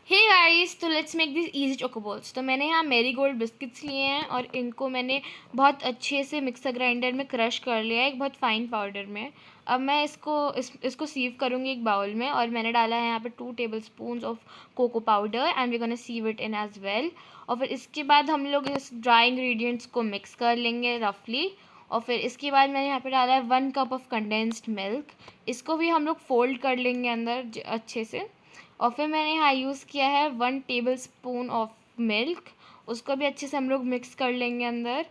Hey guys, तो let's make this easy चोकोबॉल्स। तो मैंने यहाँ मेरी गोल्ड बिस्किट्स लिए हैं और इनको मैंने बहुत अच्छे से मिक्सर ग्राइंडर में क्रश कर लिया है, एक बहुत फाइन पाउडर में। अब मैं इसको सीव करूँगी एक बाउल में, और मैंने डाला है यहाँ पे 2 tablespoon of cocoa powder and we gonna sieve it in as well. और फिर इसके बाद हम लोग इस ड्राई इंग्रेडिएंट्स को मिक्स कर लेंगे रफली। और फिर इसके बाद मैंने यहाँ पे डाला है 1 कप ऑफ कंडेंस्ड मिल्क। इसको भी हम लोग फोल्ड कर लेंगे अंदर अच्छे से। और फिर मैंने यहाँ यूज़ किया है 1 टेबलस्पून ऑफ मिल्क, उसको भी अच्छे से हम लोग मिक्स कर लेंगे अंदर,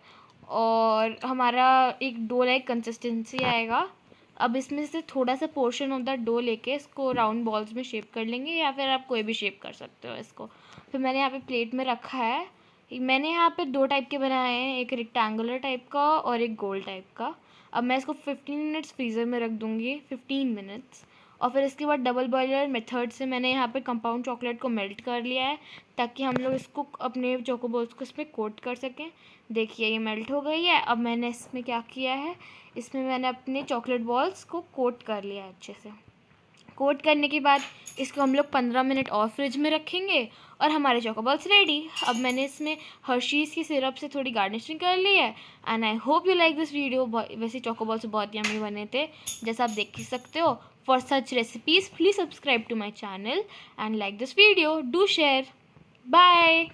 और हमारा एक डो लाइक कंसिस्टेंसी आएगा। अब इसमें से थोड़ा सा पोर्शन ऑफ द डो लेके इसको राउंड बॉल्स में शेप कर लेंगे, या फिर आप कोई भी शेप कर सकते हो इसको। फिर मैंने यहाँ पे प्लेट में रखा है। मैंने यहाँ पे 2 टाइप के बनाए हैं, एक रेक्टेंगुलर टाइप का और एक गोल टाइप का। अब मैं इसको 15 मिनट्स फ्रीज़र में रख दूँगी, 15 मिनट्स। और फिर इसके बाद डबल बॉयलर मेथड से मैंने यहाँ पे कंपाउंड चॉकलेट को मेल्ट कर लिया है, ताकि हम लोग इसको अपने चोकोबॉल्स को इसमें कोट कर सकें। देखिए ये मेल्ट हो गई है। अब मैंने इसमें क्या किया है, इसमें मैंने अपने चॉकलेट बॉल्स को कोट कर लिया है अच्छे से। कोट करने के बाद इसको हम लोग 15 मिनट और फ्रिज में रखेंगे और हमारे चोकोबॉल्स रेडी। अब मैंने इसमें हर्शीज़ की सिरप से थोड़ी गार्निशिंग कर ली है। And I hope you like this video. वैसे चोकोबॉल्स बहुत यम्मी बने थे, जैसा आप देख ही सकते हो। For such recipes please subscribe to my channel and like this video, do share. Bye.